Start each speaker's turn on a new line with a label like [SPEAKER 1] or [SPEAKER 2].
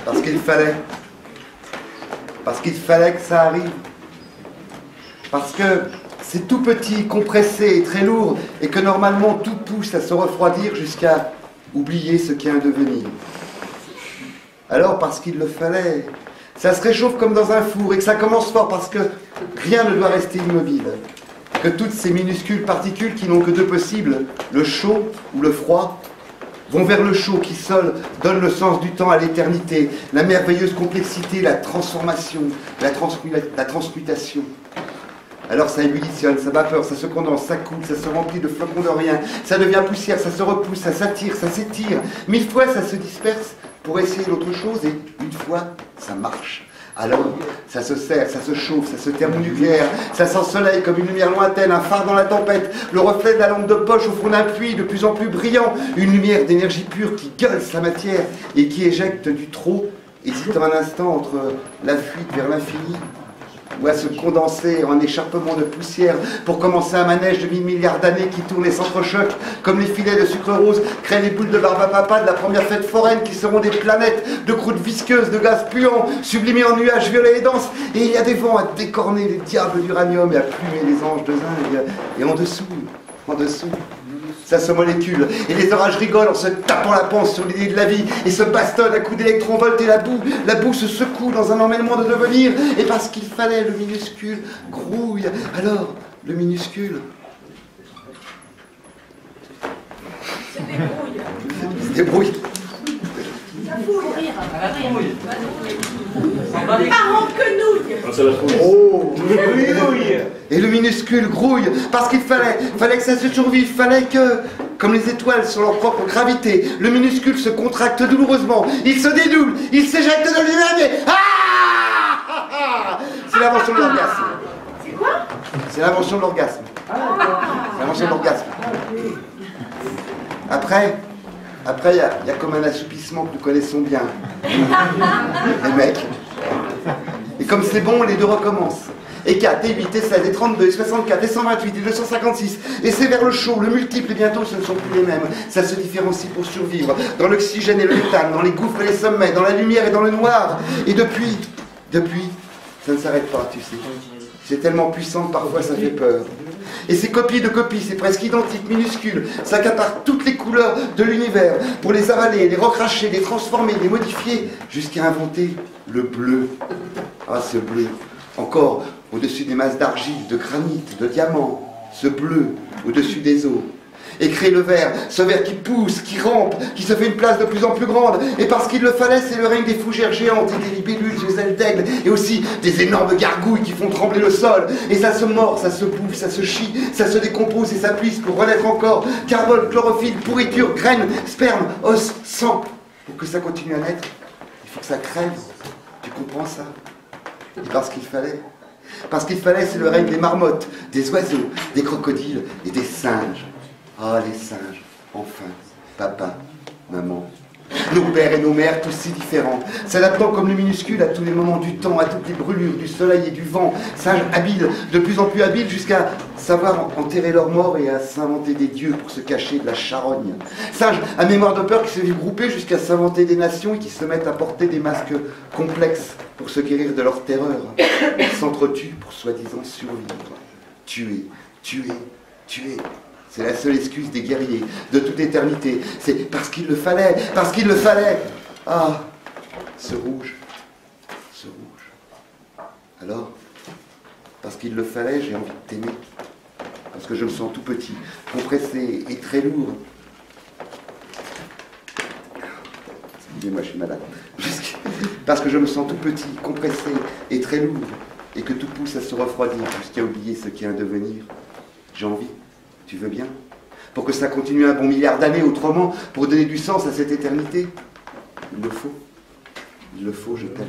[SPEAKER 1] Parce qu'il fallait. Parce qu'il fallait que ça arrive. Parce que c'est tout petit, compressé et très lourd, et que normalement tout pousse à se refroidir jusqu'à oublier ce qu'est un devenir. Alors, parce qu'il le fallait, ça se réchauffe comme dans un four, et que ça commence fort parce que rien ne doit rester immobile. Que toutes ces minuscules particules qui n'ont que deux possibles, le chaud ou le froid, vont vers le chaud qui seul donne le sens du temps à l'éternité, la merveilleuse complexité, la transformation, la transmutation. Alors ça ébullitionne, ça vapeur, ça se condense, ça coule, ça se remplit de flocons de rien, ça devient poussière, ça se repousse, ça s'attire, ça s'étire. 1000 fois ça se disperse pour essayer l'autre chose et une fois ça marche. Alors, ça se serre, ça se chauffe, ça se thermonucléaire, ça s'ensoleille comme une lumière lointaine, un phare dans la tempête, le reflet de la lampe de poche au fond d'un puits de plus en plus brillant, une lumière d'énergie pure qui gueule sa matière et qui éjecte du trop, hésitant un instant entre la fuite vers l'infini ou à se condenser en écharpement de poussière pour commencer un manège de 1000 milliards d'années qui tourne et s'entrechoque comme les filets de sucre rose créent les boules de barbe à papa de la première fête foraine qui seront des planètes de croûtes visqueuses, de gaz puants, sublimés en nuages violets et denses. Et il y a des vents à décorner les diables d'uranium et à plumer les anges de zinc. Et en dessous, ça se molécule, et les orages rigolent en se tapant la panse sur l'idée de la vie, et se bastonnent à coups d'électronvolts, et la boue se secoue dans un emmêlement de devenir, et parce qu'il fallait, le minuscule grouille. Alors, le minuscule se débrouille.
[SPEAKER 2] Parents quenouille.
[SPEAKER 1] Oh, et le minuscule grouille, parce qu'il fallait que ça se survive, fallait que, comme les étoiles sur leur propre gravité, le minuscule se contracte douloureusement, il se dédouble, il s'éjecte de lui-même et... Ah, c'est l'invention de l'orgasme.
[SPEAKER 2] C'est quoi?
[SPEAKER 1] C'est l'invention de l'orgasme. C'est l'invention de l'orgasme. Après, il y a comme un assoupissement que nous connaissons bien. Les mecs. Et comme c'est bon, les deux recommencent. Et 4, et 8, et 16, et 32, et 64, et 128, et 256. Et c'est vers le chaud, le multiple, et bientôt ce ne sont plus les mêmes. Ça se différencie pour survivre. Dans l'oxygène et le méthane, dans les gouffres et les sommets, dans la lumière et dans le noir. Et depuis, ça ne s'arrête pas, tu sais. C'est tellement puissant que parfois ça fait peur. Et ces copies de copies, c'est presque identique, minuscules, s'accaparent toutes les couleurs de l'univers pour les avaler, les recracher, les transformer, les modifier, jusqu'à inventer le bleu. Ah, ce bleu, encore au-dessus des masses d'argile, de granit, de diamants, ce bleu au-dessus des eaux. Et créer le vert, ce vert qui pousse, qui rampe, qui se fait une place de plus en plus grande. Et parce qu'il le fallait, c'est le règne des fougères géantes et des libellules aux ailes d'aigle, et aussi des énormes gargouilles qui font trembler le sol. Et ça se mord, ça se bouffe, ça se chie, ça se décompose et ça puise pour renaître encore. Carbone, chlorophylle, pourriture, graines, sperme, os, sang. Pour que ça continue à naître, il faut que ça crève. Tu comprends ça? Et parce qu'il fallait. Parce qu'il fallait, c'est le règne des marmottes, des oiseaux, des crocodiles et des singes. Ah, les singes, enfin, papa, maman, nos pères et nos mères, tous si différents, s'adaptant comme le minuscule à tous les moments du temps, à toutes les brûlures du soleil et du vent, singes habiles, de plus en plus habiles, jusqu'à savoir enterrer leurs morts et à s'inventer des dieux pour se cacher de la charogne. Singes à mémoire de peur qui se vivent groupés jusqu'à s'inventer des nations et qui se mettent à porter des masques complexes pour se guérir de leur terreur. Ils s'entretuent pour soi-disant survivre. Tuer, tuer, tuer. C'est la seule excuse des guerriers de toute éternité. C'est parce qu'il le fallait, parce qu'il le fallait. Ah, ce rouge, ce rouge. Alors, parce qu'il le fallait, j'ai envie de t'aimer. Parce que je me sens tout petit, compressé et très lourd. Excusez-moi, je suis malade. Parce que je me sens tout petit, compressé et très lourd. Et que tout pousse à se refroidir jusqu'à oublier ce qu'est un devenir. J'ai envie. Tu veux bien? Pour que ça continue un bon milliard d'années autrement, pour donner du sens à cette éternité? Il le faut, je t'aime.